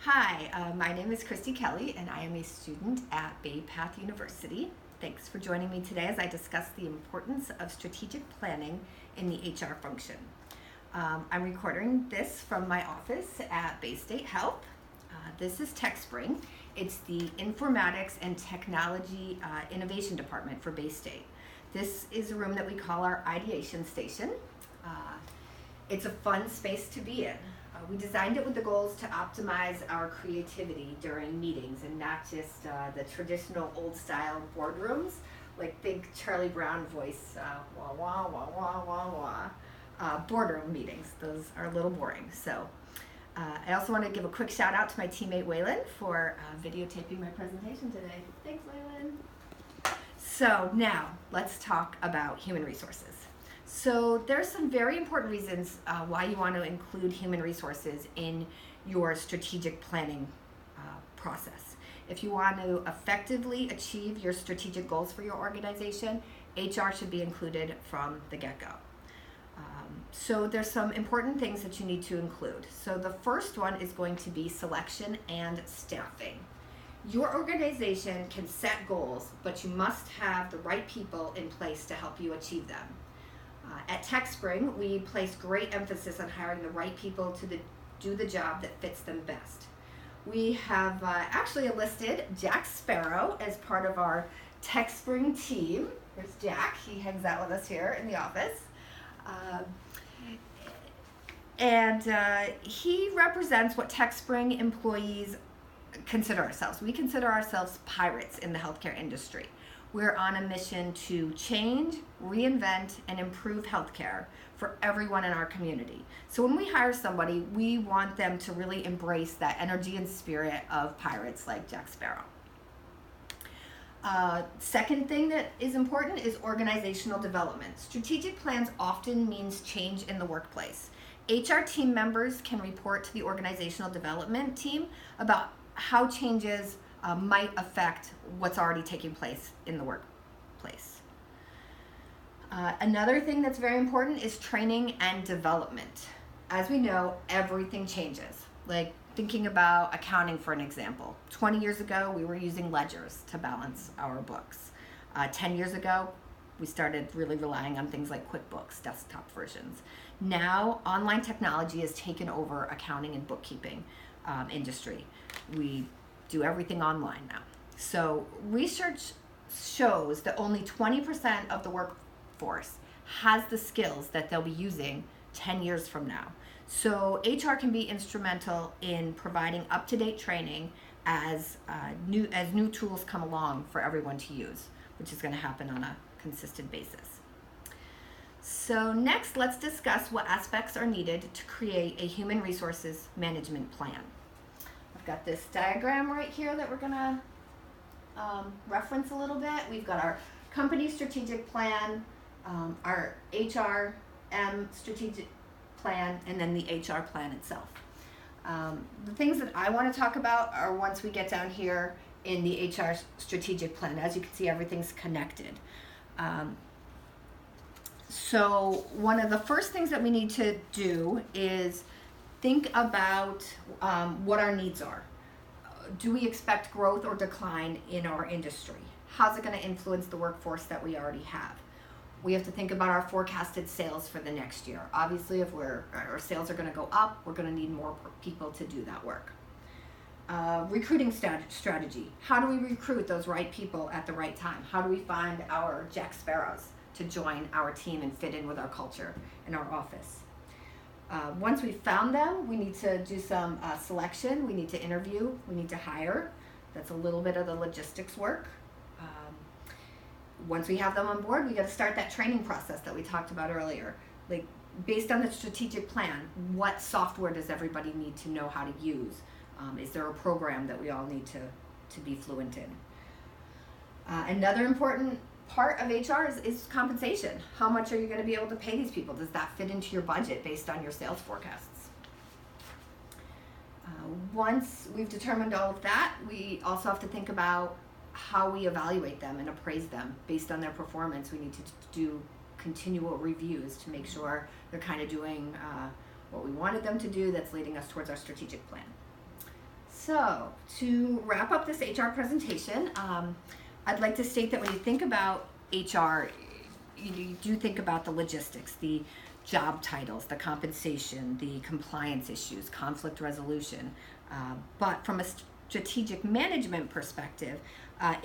Hi, my name is Christy Kelly, and I am a student at Bay Path University. Thanks for joining me today as I discuss the importance of strategic planning in the HR function. I'm recording this from my office at Bay State Health. This is TechSpring. It's the Informatics and Technology Innovation Department for Bay State. This is a room that we call our ideation station. It's a fun space to be in. We designed it with the goals to optimize our creativity during meetings and not just the traditional old style boardrooms, like think Charlie Brown voice, wah wah wah wah wah wah, boardroom meetings. Those are a little boring. So I also want to give a quick shout out to my teammate Waylon for videotaping my presentation today. Thanks, Waylon. So now let's talk about human resources. So there's some very important reasons why you want to include human resources in your strategic planning process. If you want to effectively achieve your strategic goals for your organization, HR should be included from the get-go. So there's some important things that you need to include. So the first one is going to be selection and staffing. Your organization can set goals, but you must have the right people in place to help you achieve them. At TechSpring, we place great emphasis on hiring the right people to do the job that fits them best. We have actually enlisted Jack Sparrow as part of our TechSpring team. There's Jack. He hangs out with us here in the office. He represents what TechSpring employees consider ourselves. We consider ourselves pirates in the healthcare industry. We're on a mission to change, reinvent, and improve healthcare for everyone in our community. So when we hire somebody, we want them to really embrace that energy and spirit of pirates like Jack Sparrow. Second thing that is important is organizational development. Strategic plans often means change in the workplace. HR team members can report to the organizational development team about how changes might affect what's already taking place in the workplace. Another thing that's very important is training and development. As we know, everything changes. Like thinking about accounting, for an example. 20 years ago, we were using ledgers to balance our books. 10 years ago, we started really relying on things like QuickBooks, desktop versions. Now, online technology has taken over accounting and bookkeeping industry. We do everything online now. So research shows that only 20% of the workforce has the skills that they'll be using 10 years from now. So HR can be instrumental in providing up-to-date training as new tools come along for everyone to use, which is going to happen on a consistent basis. So next, let's discuss what aspects are needed to create a human resources management plan. I've got this diagram right here that we're going to reference a little bit. We've got our company strategic plan, our HRM strategic plan, and then the HR plan itself. The things that I want to talk about are once we get down here in the HR strategic plan. As you can see, everything's connected. So one of the first things that we need to do is think about what our needs are. Do we expect growth or decline in our industry? How's it going to influence the workforce that we already have? We have to think about our forecasted sales for the next year. Obviously, if our sales are going to go up, we're going to need more people to do that work. Recruiting strategy. How do we recruit those right people at the right time? How do we find our Jack Sparrows to join our team and fit in with our culture in our office? Once we've found them, we need to do some selection. We need to interview. We need to hire. That's a little bit of the logistics work. Once we have them on board, we got to start that training process that we talked about earlier. Like based on the strategic plan, what software does everybody need to know how to use? Is there a program that we all need to be fluent in? Another important part of HR is compensation. How much are you going to be able to pay these people? Does that fit into your budget based on your sales forecasts? Once we've determined all of that, we also have to think about how we evaluate them and appraise them based on their performance. We need to do continual reviews to make sure they're kind of doing what we wanted them to do that's leading us towards our strategic plan. So, to wrap up this HR presentation, I'd like to state that when you think about HR, you do think about the logistics, the job titles, the compensation, the compliance issues, conflict resolution. But from a strategic management perspective,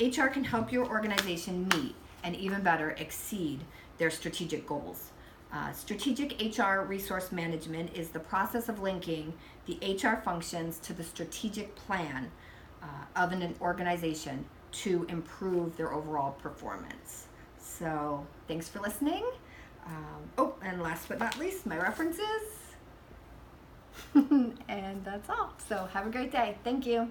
HR can help your organization meet and even better exceed their strategic goals. Strategic HR resource management is the process of linking the HR functions to the strategic plan of an organization to improve their overall performance. So thanks for listening. And last but not least, my references. And that's all. So have a great day. Thank you.